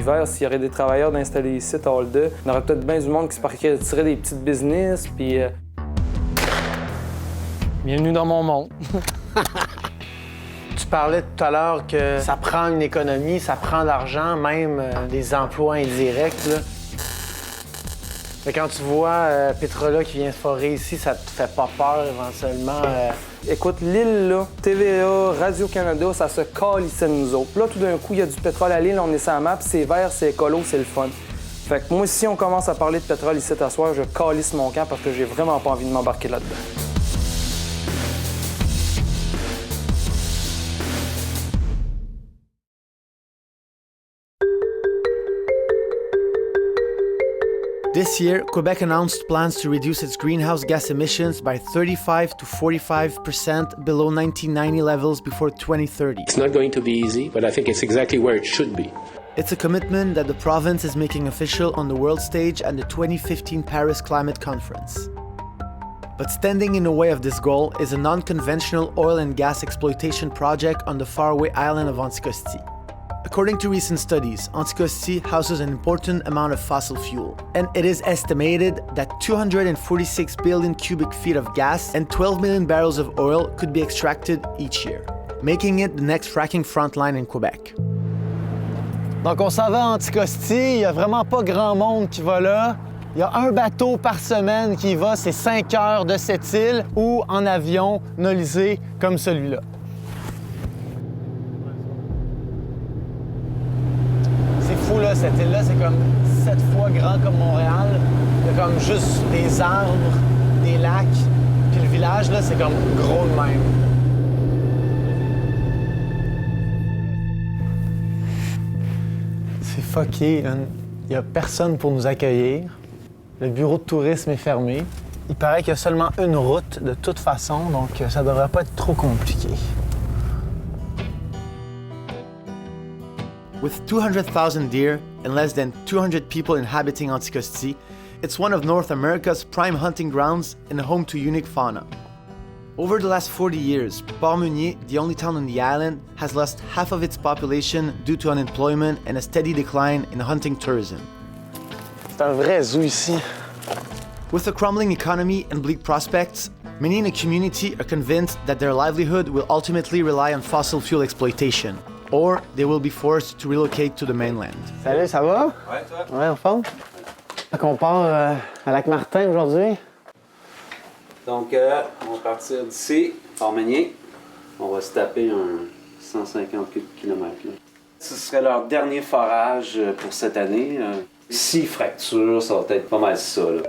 l'hiver, s'il y aurait des travailleurs d'installer ici à Holda, on aurait peut-être bien du monde qui se partirait des petites business, puis... Bienvenue dans mon monde. Tu parlais tout à l'heure que ça prend une économie, ça prend de l'argent, même des emplois indirects, là. Mais quand tu vois Petrolia qui vient se forer ici, ça te fait pas peur éventuellement? Écoute, l'île, là, TVA, Radio-Canada, ça se calissait de nous autres. Là, tout d'un coup, il y a du pétrole à l'île, on est sur la map, c'est vert, c'est écolo, c'est le fun. Fait que moi, si on commence à parler de pétrole ici à soir, je calisse mon camp parce que j'ai vraiment pas envie de m'embarquer là-dedans. This year, Quebec announced plans to reduce its greenhouse gas emissions by 35 to 45% below 1990 levels before 2030. It's not going to be easy, but I think it's exactly where it should be. It's a commitment that the province is making official on the world stage at the 2015 Paris Climate Conference. But standing in the way of this goal is a non-conventional oil and gas exploitation project on the faraway island of Anticosti. According to recent studies, Anticosti houses an important amount of fossil fuel, and it is estimated that 246 billion cubic feet of gas and 12 million barrels of oil could be extracted each year, making it the next fracking frontline in Quebec. Donc on s'en va à Anticosti, il n'y a vraiment pas grand monde qui va là. Il y a un bateau par semaine qui y va, c'est 5 heures de cette île, ou en avion nolisé comme celui-là. Fou, là, cette île-là, c'est comme 7 fois grand comme Montréal. Il y a comme juste des arbres, des lacs, puis le village, là, c'est comme gros de même. C'est fucké, là. Il n'y a personne pour nous accueillir. Le bureau de tourisme est fermé. Il paraît qu'il y a seulement une route de toute façon, donc ça devrait pas être trop compliqué. With 200,000 deer and less than 200 people inhabiting Anticosti, it's one of North America's prime hunting grounds and home to unique fauna. Over the last 40 years, Port-Meunier, the only town on the island, has lost half of its population due to unemployment and a steady decline in hunting tourism. C'est un vrai zoo ici. With a crumbling economy and bleak prospects, many in the community are convinced that their livelihood will ultimately rely on fossil fuel exploitation, or they will be forced to relocate to the mainland. Salut, ça va? Ouais, toi? Ouais, en forme? On part à Lac-Martin aujourd'hui. Donc, on va partir d'ici, Port-Meunier. On va se taper un 150 km. Ce serait leur dernier forage pour cette année. S'ils fracturent, ça va être pas mal ça, là.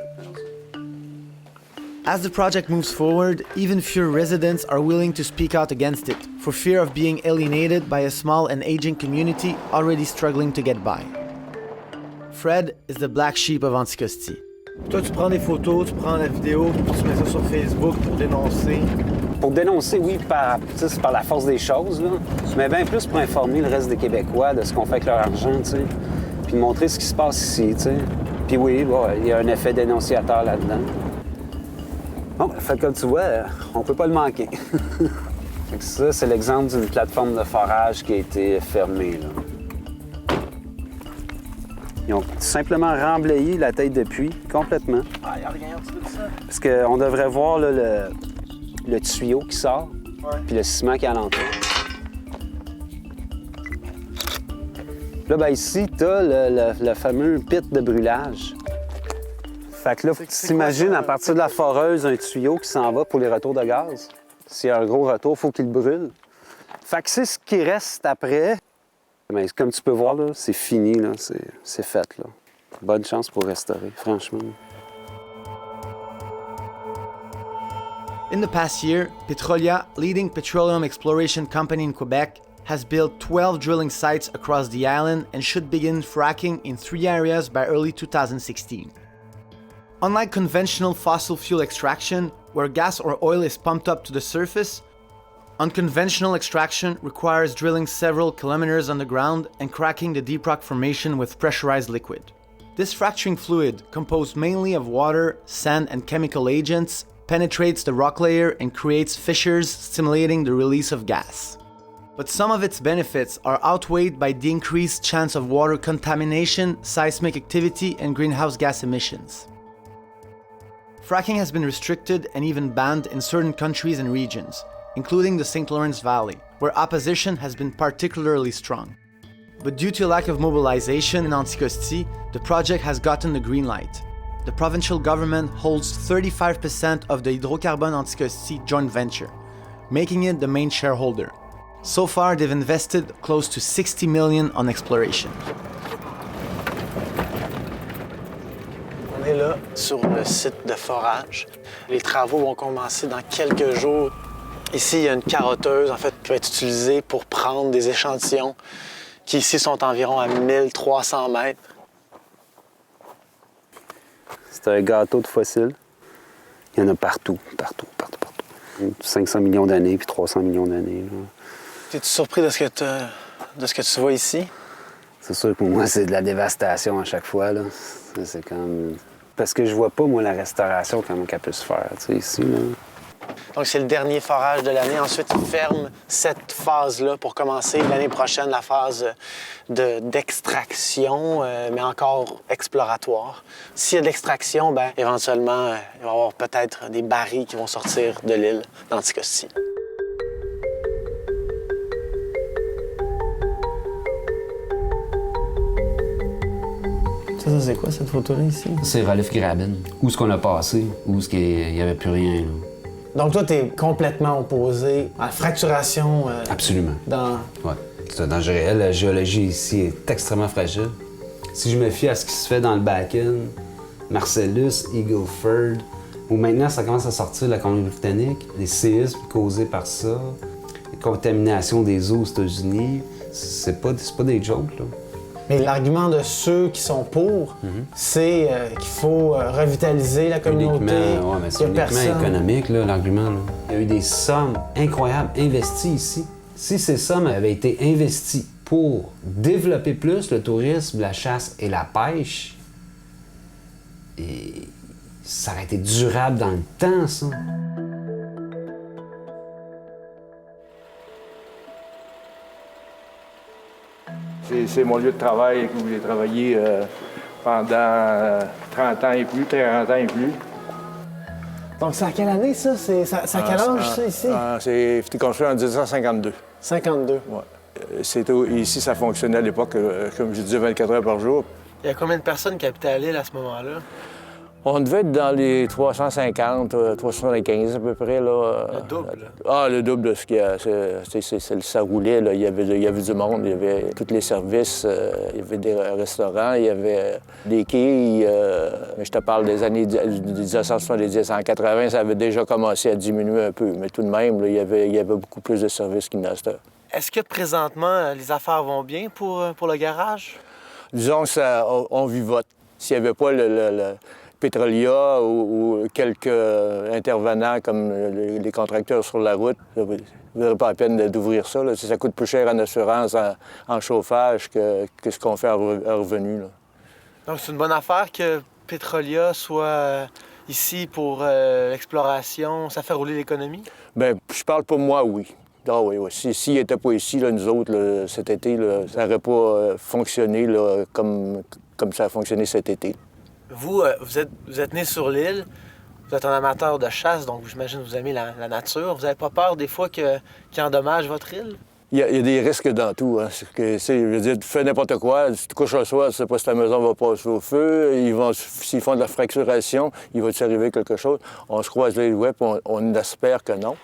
As the project moves forward, even fewer residents are willing to speak out against it, for fear of being alienated by a small and aging community already struggling to get by. Fred is the black sheep of Anticosti. Toi, tu prends des photos, tu prends la vidéo, tu mets ça sur Facebook pour dénoncer. Pour dénoncer, oui, par la force des choses, là, mais bien plus pour informer le reste des Québécois de ce qu'on fait avec leur argent, tu sais, puis montrer ce qui se passe ici, tu sais. Puis oui, bon, il y a un effet dénonciateur là-dedans. Bon, fait comme tu vois, on peut pas le manquer. Fait que ça, c'est l'exemple d'une plateforme de forage qui a été fermée, là. Ils ont tout simplement remblayé la tête de puits complètement. Ah, il n'y a rien en dessous de ça. Parce qu'on devrait voir là, le tuyau qui sort, puis le ciment qui est alentour. Là, ben ici, t'as le fameux pit de brûlage. Fait que là, faut que tu t'imagines, à partir de la foreuse, un tuyau qui s'en va pour les retours de gaz. S'il y a un gros retour, il faut qu'il brûle. Fait que c'est ce qui reste après. Mais comme tu peux voir, là, c'est fini, là. C'est fait, là. Bonne chance pour restaurer, franchement. In the past year, Petrolia, leading petroleum exploration company in Quebec, has built 12 drilling sites across the island and should begin fracking in 3 areas by early 2016. Unlike conventional fossil fuel extraction, where gas or oil is pumped up to the surface, unconventional extraction requires drilling several kilometers underground and cracking the deep rock formation with pressurized liquid. This fracturing fluid, composed mainly of water, sand, and chemical agents, penetrates the rock layer and creates fissures, stimulating the release of gas. But some of its benefits are outweighed by the increased chance of water contamination, seismic activity, and greenhouse gas emissions. Fracking has been restricted and even banned in certain countries and regions, including the St. Lawrence Valley, where opposition has been particularly strong. But due to a lack of mobilization in Anticosti, the project has gotten the green light. The provincial government holds 35% of the Hydrocarbone Anticosti joint venture, making it the main shareholder. So far, they've invested close to $60 million on exploration. On est là, sur le site de forage. Les travaux vont commencer dans quelques jours. Ici, il y a une carotteuse, en fait, qui va être utilisée pour prendre des échantillons qui ici sont environ à 1300 mètres. C'est un gâteau de fossiles. Il y en a partout. 500 millions d'années puis 300 millions d'années. Es-tu surpris de ce que tu vois ici? C'est sûr que pour moi, c'est de la dévastation à chaque fois. Là. C'est comme... Parce que je vois pas, moi, la restauration, comment qu'elle peut se faire, tu sais, ici. Là. Donc, c'est le dernier forage de l'année. Ensuite, ils ferment cette phase-là pour commencer l'année prochaine la phase d'extraction, mais encore exploratoire. S'il y a de l'extraction, bien, éventuellement, il va y avoir peut-être des barils qui vont sortir de l'île d'Anticosti. Ça, c'est quoi, cette photo-là, ici? C'est Relief Graben. Où est-ce qu'on a passé? Où est-ce qu'il n'y avait plus rien, là? Donc, toi, tu es complètement opposé à la fracturation. Absolument. Oui. C'est un danger réel. La géologie ici est extrêmement fragile. Si je me fie à ce qui se fait dans le Bakken, Marcellus, Eagle Ford, où maintenant ça commence à sortir de la Colombie-Britannique, des séismes causés par ça, les contaminations des eaux aux États-Unis, c'est pas des jokes, là. Mais l'argument de ceux qui sont pour, c'est qu'il faut revitaliser la communauté. Oui, mais c'est uniquement économique, là, l'argument. Là. Il y a eu des sommes incroyables investies ici. Si ces sommes avaient été investies pour développer plus le tourisme, la chasse et la pêche, ça aurait été durable dans le temps, ça. C'est mon lieu de travail où j'ai travaillé pendant 30 ans et plus, 40 ans et plus. Donc, c'est à quelle année, ça? C'est à quel âge, ça, ici? C'est été construit en 1952. 52. Oui. Ici, ça fonctionnait à l'époque, comme je disais, 24 heures par jour. Il y a combien de personnes qui habitaient à l'île à ce moment-là? On devait être dans les 350, 375 à peu près. Là. Le double? Le double de ce qu'il y a. Ça roulait. Là. Il y avait du monde, il y avait tous les services, il y avait des restaurants, il y avait des quilles. Mais je te parle des années 1970, 1980, ça avait déjà commencé à diminuer un peu. Mais tout de même, là, il y avait beaucoup plus de services qu'il n'y en a. Est-ce que présentement, les affaires vont bien pour le garage? Disons qu'on vivote. S'il n'y avait pas le Petrolia ou quelques intervenants comme les contracteurs sur la route, ça ne vaudrait pas la peine d'ouvrir ça. Là. Ça coûte plus cher en assurance, en chauffage que ce qu'on fait en revenu. Là. Donc c'est une bonne affaire que Petrolia soit ici pour l'exploration. Ça fait rouler l'économie? Bien, je parle pour moi, oui. Ah oui. S'il n'était pas ici, là, nous autres, là, cet été, là, ça n'aurait pas fonctionné là, comme ça a fonctionné cet été. Vous êtes né sur l'île, vous êtes un amateur de chasse, donc j'imagine que vous aimez la nature. Vous n'avez pas peur des fois qu'il endommage votre île? Il y a des risques dans tout. Hein. Je veux dire, tu fais n'importe quoi, tu te couches le soir, tu sais pas si ta maison va passer au feu, s'ils font de la fracturation, il va t'arriver quelque chose. On se croise les doigts, puis on espère que non.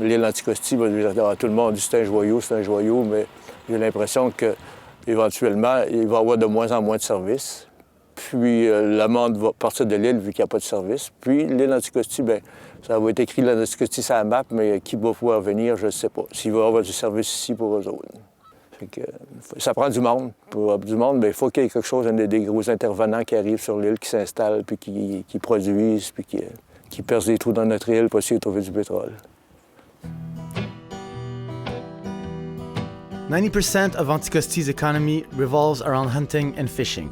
L'île Anticosti va dire à tout le monde, c'est un joyau, mais j'ai l'impression qu'éventuellement, il va y avoir de moins en moins de services. Puis le monde va partir de l'île vu qu'il n'y a pas de service. Puis l'île Anticosti, bien, ça va être écrit l'île Anticosti sur la map, mais qui va pouvoir venir, je ne sais pas. S'il va y avoir du service ici pour eux autres. Fait que, ça prend du monde. Pour avoir du monde, bien, il faut qu'il y ait quelque chose, des gros intervenants qui arrivent sur l'île, qui s'installent, puis qui produisent, puis qui percent des trous dans notre île pour essayer de trouver du pétrole. 90% of Anticosti's economy revolves around hunting and fishing.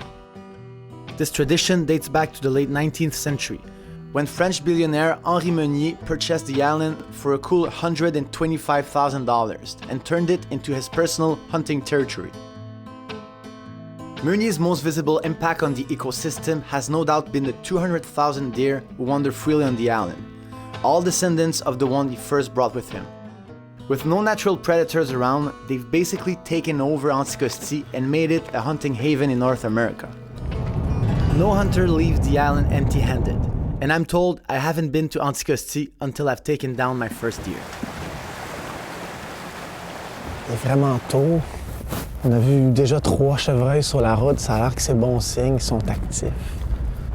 This tradition dates back to the late 19th century, when French billionaire Henri Meunier purchased the island for a cool $125,000 and turned it into his personal hunting territory. Meunier's most visible impact on the ecosystem has no doubt been the 200,000 deer who wander freely on the island, all descendants of the one he first brought with him. With no natural predators around, they've basically taken over Anticosti and made it a hunting haven in North America. No hunter leaves the island empty-handed, and I'm told I haven't been to Anticosti until I've taken down my first deer. Il est vraiment tôt. On a vu déjà 3 chevreuils sur la route. Ça a l'air que c'est bon signe, ils sont actifs.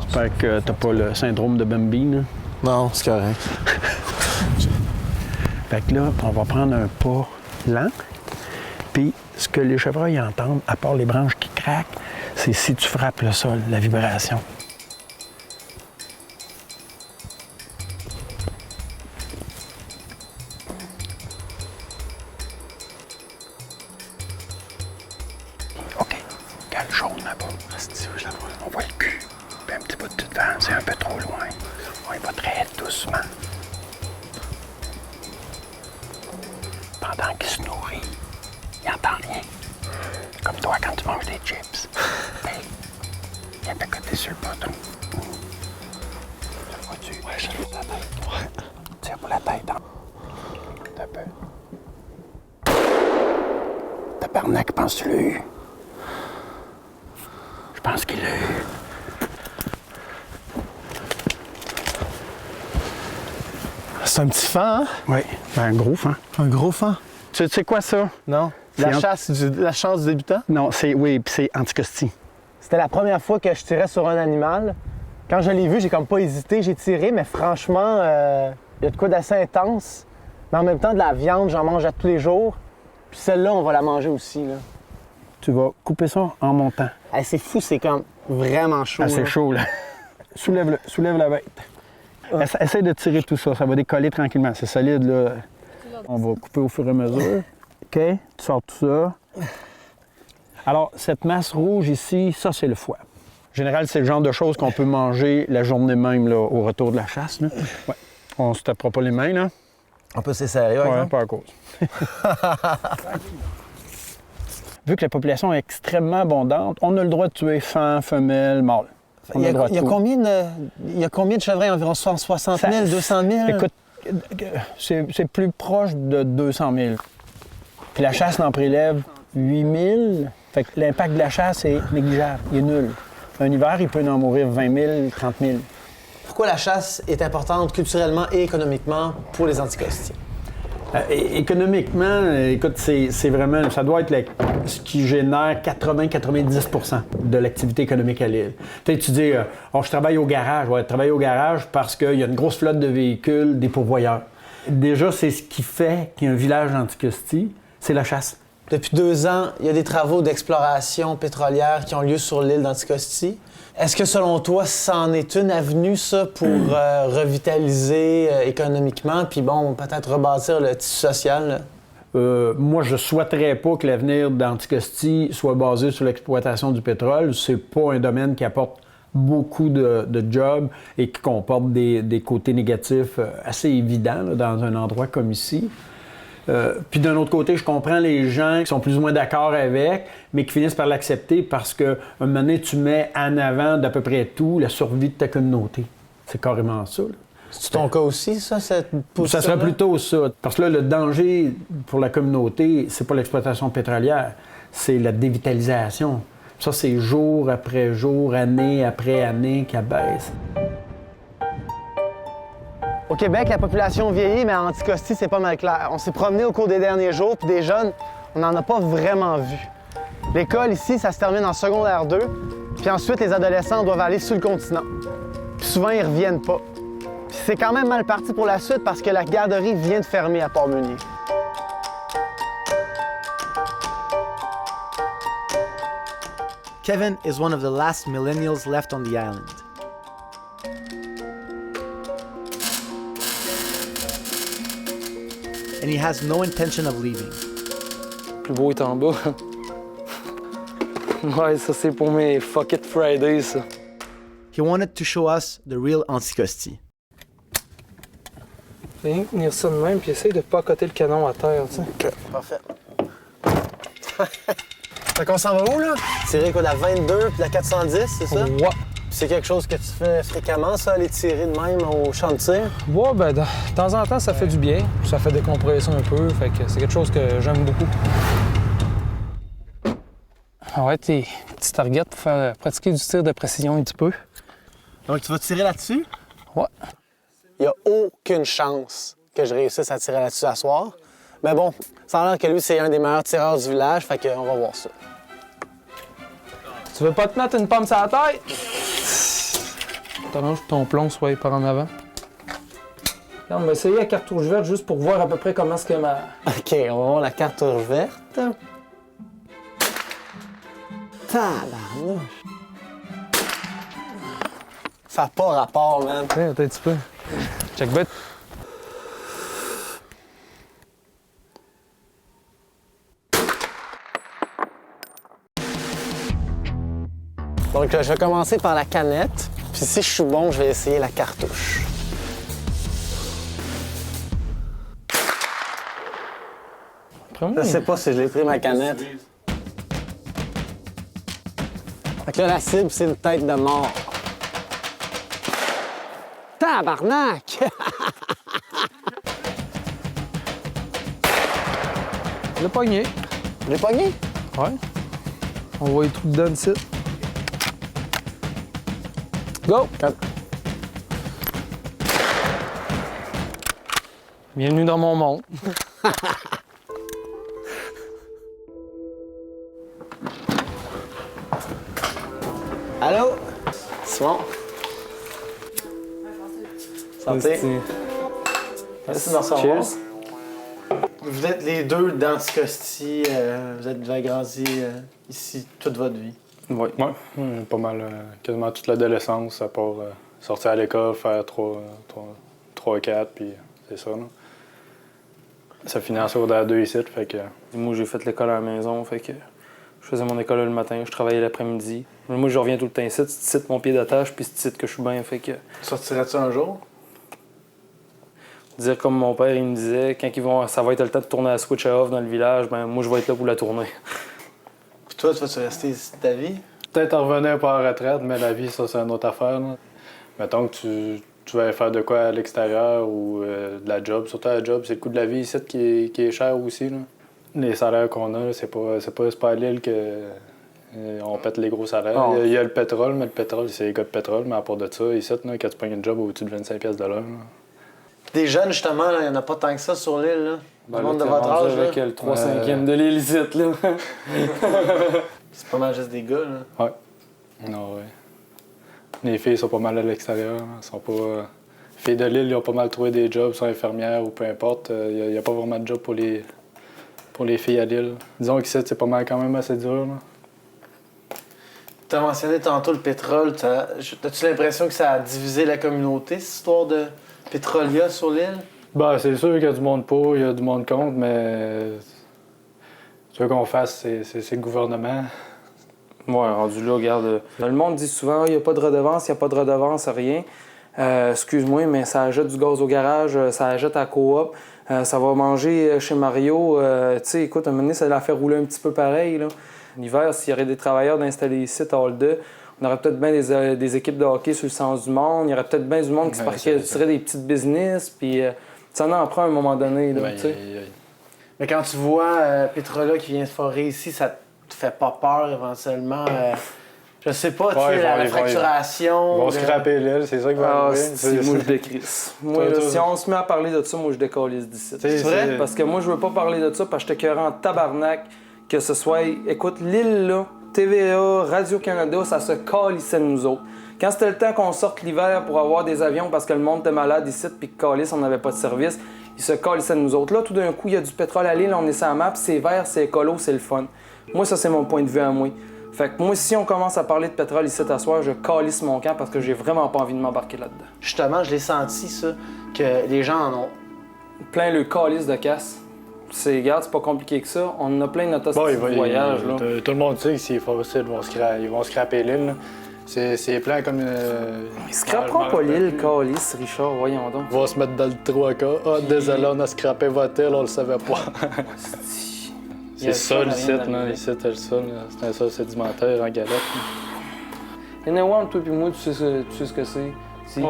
J'espère que t'as pas le syndrome de Bambi, là. Non, c'est correct. Fait que là, on va prendre un pas lent. Puis ce que les chevreuils entendent, à part les branches qui craquent, c'est si tu frappes le sol, la vibration. OK. Quelle jaune là-bas. Je la vois. On voit le cul. Puis un petit bout de vent, c'est un peu trop loin. On y va très doucement. Pendant qu'il se nourrit, il n'entend rien. Comme toi quand tu manges des chips. Il y a un côté sur le bâton. Le vois-tu? Ouais, je le vois la tête. Ouais. Tire pour la tête. Un peu. Tabarnak, penses-tu l'as eu? Je pense qu'il l'a eu. C'est un petit fan, hein? Oui, un gros fan. Un gros fan? Tu sais quoi ça? Non. La chance du débutant? Non, puis c'est Anticosti. C'était la première fois que je tirais sur un animal. Quand je l'ai vu, j'ai comme pas hésité, j'ai tiré, mais franchement, il y a de quoi d'assez intense. Mais en même temps, de la viande, j'en mange à tous les jours. Puis celle-là, on va la manger aussi, là. Tu vas couper ça en montant. Hey, c'est fou, c'est comme vraiment chaud. Ah, c'est chaud, là. Soulève la bête. Essaye de tirer tout ça, ça va décoller tranquillement. C'est solide, là. On va couper au fur et à mesure. OK, tu sors tout ça. Alors, cette masse rouge ici, ça, c'est le foie. En général, c'est le genre de choses qu'on peut manger la journée même, là, au retour de la chasse, là. Ouais. On se tapera pas les mains, là. On peut s'essayer, ouais, pas à cause. Vu que la population est extrêmement abondante, on a le droit de tuer fan, femelle, mâle. Il y a combien de chevreuils? Environ 160 000, 200 000? Écoute, c'est plus proche de 200 000. Puis la chasse n'en prélève 8 000. Fait que l'impact de la chasse est négligeable, il est nul. Un hiver, il peut en mourir 20 000, 30 000. Pourquoi la chasse est importante culturellement et économiquement pour les Anticostiens? Économiquement, écoute, c'est vraiment, ça doit être ce qui génère 80-90% de l'activité économique à l'île. Peut-être tu dis, je travaille au garage. Ouais, travailler au garage parce qu'il y a une grosse flotte de véhicules, des pourvoyeurs. Déjà, c'est ce qui fait qu'il y a un village d'Anticosti, c'est la chasse. Depuis 2 ans, il y a des travaux d'exploration pétrolière qui ont lieu sur l'île d'Anticosti. Est-ce que, selon toi, c'en est une avenue, ça, pour revitaliser économiquement, puis bon, peut-être rebâtir le tissu social? Moi, je souhaiterais pas que l'avenir d'Anticosti soit basé sur l'exploitation du pétrole. C'est pas un domaine qui apporte beaucoup de jobs et qui comporte des côtés négatifs assez évidents là, dans un endroit comme ici. Puis d'un autre côté, je comprends les gens qui sont plus ou moins d'accord avec, mais qui finissent par l'accepter parce qu'à un moment donné, tu mets en avant d'à peu près tout la survie de ta communauté. C'est carrément ça. Là. C'est ton cas aussi, ça, cette position? Ça serait plutôt ça. Parce que là, le danger pour la communauté, c'est pas l'exploitation pétrolière, c'est la dévitalisation. Ça, c'est jour après jour, année après année qui abaisse. Au Québec, la population vieillit, mais à Anticosti, c'est pas mal clair. On s'est promené au cours des derniers jours, puis des jeunes, on n'en a pas vraiment vu. L'école ici, ça se termine en secondaire 2, puis ensuite, les adolescents doivent aller sur le continent. Puis souvent, ils reviennent pas. Puis c'est quand même mal parti pour la suite parce que la garderie vient de fermer à Port-Meunier. Kevin is one of the last millennials left on the island. And he has no intention of leaving. Le plus beau est en bas. Ouais, ça c'est pour mes Fuck It Fridays, ça. He wanted to show us the real Anticosti. Viens tenir ça de même, puis essaye de pas accoter le canon à terre, tu sais. OK, parfait. Fait qu'on s'en va où, là? Tirer quoi, la 22 puis la 410, c'est ça? Ouais. C'est quelque chose que tu fais fréquemment, ça, aller tirer de même au champ de tir? Ouais, ben, de temps en temps, ça fait du bien. Ça fait décompresser un peu, fait que c'est quelque chose que j'aime beaucoup. Ah ouais, tes petites targets pour faire pratiquer du tir de précision un petit peu. Donc, tu vas tirer là-dessus? Ouais. Il n'y a aucune chance que je réussisse à tirer là-dessus à soir. Mais bon, ça a l'air que lui, c'est un des meilleurs tireurs du village, fait qu'on va voir ça. Tu veux pas te mettre une pomme sur la tête? T'arranges ton plomb soit par en avant. Regarde, on va essayer la cartouche verte juste pour voir à peu près comment est-ce que ma... OK, on va voir la cartouche verte. Tabarnouche! Ça n'a pas rapport, man. Ouais, attends un petit peu. Check bête. Donc, je vais commencer par la canette. Puis si je suis bon, je vais essayer la cartouche. Je sais pas si je l'ai pris, ma canette. Fait que là, la cible, c'est une tête de mort. Tabarnak! Le pogné. Je l'ai pogné? Ouais. On voit les trous dedans ici. Go! Bienvenue dans mon monde. Allô? Simon? Santé. Merci de me recevoir. Cheers. Vous êtes les deux d'Anticosti. Vous avez grandi ici toute votre vie. Oui, pas mal, quasiment toute l'adolescence, à part sortir à l'école, faire 3-4, puis c'est ça. Là. Ça finit en secondaire 2 ici, fait que... Moi, j'ai fait l'école à la maison, fait que je faisais mon école le matin, je travaillais l'après-midi. Moi, je reviens tout le temps ici, c'est ici mon pied d'attache, puis c'est ici que je suis bien, fait que... Sortirais-tu un jour? Dire comme mon père, il me disait, quand ça va être le temps de tourner la switch à off dans le village, ben moi, je vais être là pour la tourner. Puis toi, tu vas-tu rester ici de ta vie? Peut-être en revenir pas en retraite, mais la vie, ça, c'est une autre affaire. Là. Mettons que tu vas faire de quoi à l'extérieur ou de la job. Surtout la job, c'est le coût de la vie ici qui est cher aussi. Là. Les salaires qu'on a, c'est pas à l'île qu'on pète les gros salaires. Oh. Il y a le pétrole, mais le pétrole, c'est les gars de pétrole. Mais à part de ça, ici, là, quand tu pognes un job au-dessus de 25$ de l'heure. Des jeunes, justement, il n'y en a pas tant que ça sur l'île. Là. Ben, le monde de votre âge. avec le 3/5e de l'île ici, là. C'est pas mal juste des gars. Là. Ouais. Non, ouais. Les filles sont pas mal à l'extérieur. Elles sont pas... Les filles de l'île, ils ont pas mal trouvé des jobs, sont infirmières ou peu importe. Il n'y a pas vraiment de job pour les filles à l'île. Disons que c'est pas mal quand même assez dur. Tu as mentionné tantôt le pétrole. As-tu l'impression que ça a divisé la communauté, cette histoire de pétrolia sur l'île? Ben, c'est sûr qu'il y a du monde pour, il y a du monde contre, mais ce qu'on fasse, c'est le gouvernement. Ouais, rendu là, regarde. Le monde dit souvent, il n'y a pas de redevance, il n'y a pas de redevance, rien. Excuse-moi, mais ça achète du gaz au garage, ça achète à coop, ça va manger chez Mario. Tu sais, écoute, à un moment donné, ça l'a fait rouler un petit peu pareil. Là. L'hiver, s'il y aurait des travailleurs d'installer ici à Hall 2, on aurait peut-être bien des équipes de hockey sur le sens du monde. Il y aurait peut-être bien du monde qui se parquerait des petites business. Puis ça en prend à un moment donné. Là, Mais quand tu vois Petrola qui vient se forer ici, ça te fait pas peur éventuellement? Je sais pas, tu sais, la fracturation. Ils vont scraper l'île, c'est ça qui va arriver. Moi, je décrisse. Moi, là, si on se met à parler de ça, moi, je décalisse d'ici. C'est vrai? Parce que moi, je veux pas parler de ça parce que je te en tabarnak que ce soit... Écoute, l'île, là, TVA, Radio-Canada, ça se calissait de nous autres. Quand c'était le temps qu'on sorte l'hiver pour avoir des avions parce que le monde était malade ici puis que calisse, on n'avait pas de service, ils se calissaient de nous autres. Là, tout d'un coup, il y a du pétrole à l'île, on est sur la map, c'est vert, c'est écolo, c'est le fun. Moi, ça, c'est mon point de vue à moi. Fait que moi, si on commence à parler de pétrole ici à soir, je calisse mon camp parce que j'ai vraiment pas envie de m'embarquer là-dedans. Justement, je l'ai senti, ça, que les gens en ont. Plein le calice de casse. Regarde, c'est pas compliqué que ça. On en a plein de notre voyage. Là. Tout le monde sait que s'ils font ça, ils vont scraper l'île. C'est plein comme... Il scrapera pas l'île, calice, Richard, voyons donc. On va se mettre dans le trou à cas. Ah, désolé, on a scrappé votre île, on le savait pas. C'est ça, le site, là. Le site, c'est un sol sédimentaire en galette. Et toi puis moi, tu sais ce que c'est. S'ils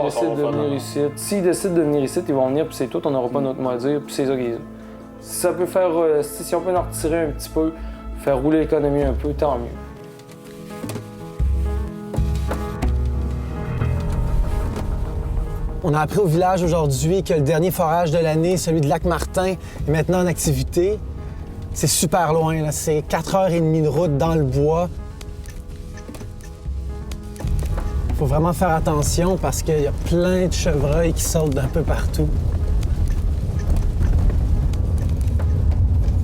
décident de venir ici, ils vont venir, puis c'est tout, on n'aura pas notre mot à dire, puis c'est ça qu'ils... Si ça peut faire... si on peut en retirer un petit peu, faire rouler l'économie un peu, tant mieux. On a appris au village aujourd'hui que le dernier forage de l'année, celui de Lac-Martin, est maintenant en activité. C'est super loin, là. C'est 4h30 de route dans le bois. Faut vraiment faire attention parce qu'il y a plein de chevreuils qui sautent d'un peu partout.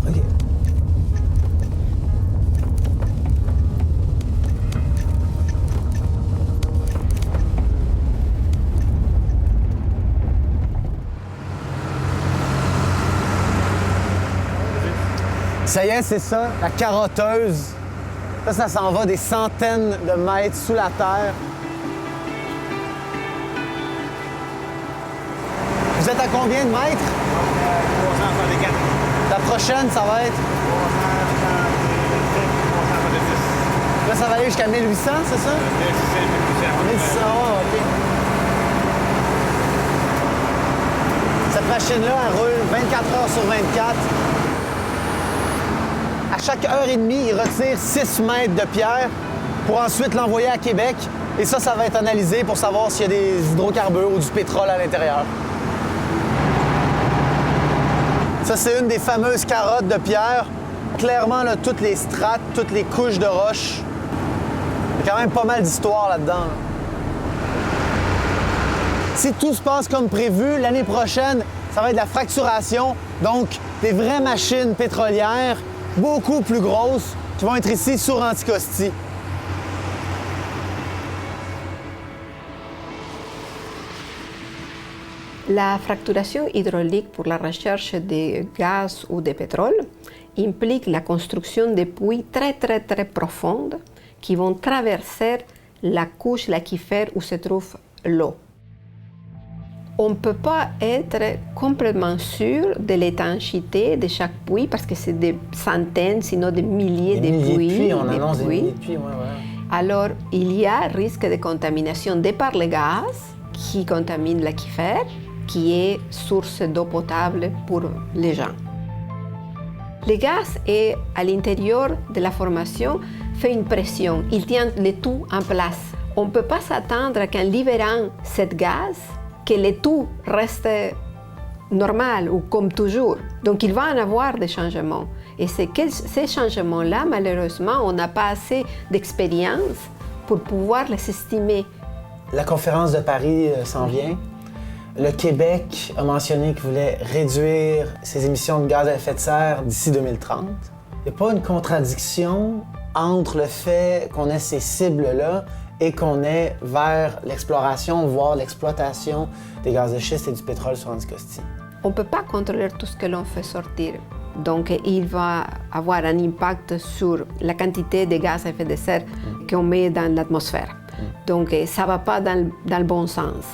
OK. Ça y est, c'est ça, la carotteuse. Ça s'en va des centaines de mètres sous la terre. Vous êtes à combien de mètres? 354. La prochaine, ça va être? 356. Là, ça va aller jusqu'à 1800, c'est ça? 1600, OK. Cette machine-là, elle roule 24 heures sur 24. À chaque heure et demie, il retire 6 mètres de pierre pour ensuite l'envoyer à Québec. Et ça va être analysé pour savoir s'il y a des hydrocarbures ou du pétrole à l'intérieur. Ça, c'est une des fameuses carottes de pierre. Clairement, là, toutes les strates, toutes les couches de roches. Il y a quand même pas mal d'histoire là-dedans. Là. Si tout se passe comme prévu, l'année prochaine, ça va être la fracturation. Donc, des vraies machines pétrolières, beaucoup plus grosses, qui vont être ici sur Anticosti. La fracturation hydraulique pour la recherche de gaz ou de pétrole implique la construction de puits très profondes qui vont traverser la couche aquifère où se trouve l'eau. On ne peut pas être complètement sûr de l'étanchéité de chaque puits parce que c'est des centaines, sinon des milliers de puits. On annonce des milliers de puits, ouais. Alors, il y a risque de contamination de par le gaz qui contamine l'aquifère, qui est source d'eau potable pour les gens. Le gaz est à l'intérieur de la formation, fait une pression, il tient le tout en place. On ne peut pas s'attendre qu'en libérant cette gaz, que le tout reste normal ou comme toujours. Donc il va en avoir des changements. Et c'est que ces changements-là, malheureusement, on n'a pas assez d'expérience pour pouvoir les estimer. La conférence de Paris s'en vient. Le Québec a mentionné qu'il voulait réduire ses émissions de gaz à effet de serre d'ici 2030. Il n'y a pas une contradiction entre le fait qu'on ait ces cibles-là et qu'on ait vers l'exploration, voire l'exploitation des gaz de schiste et du pétrole sur Anticosti. On ne peut pas contrôler tout ce que l'on fait sortir. Donc, il va avoir un impact sur la quantité de gaz à effet de serre qu'on met dans l'atmosphère. Donc, ça ne va pas dans le bon sens.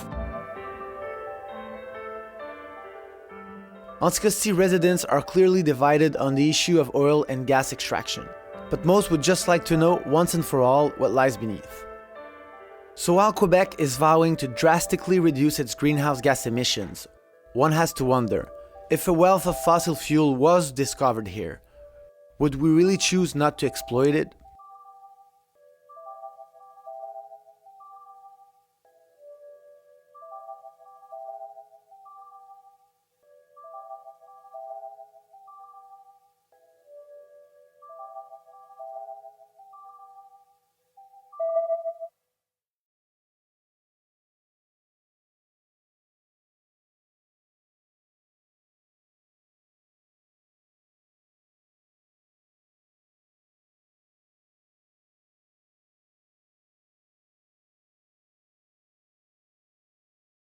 Anticosti residents are clearly divided on the issue of oil and gas extraction, but most would just like to know once and for all what lies beneath. So while Quebec is vowing to drastically reduce its greenhouse gas emissions, one has to wonder, if a wealth of fossil fuel was discovered here, would we really choose not to exploit it?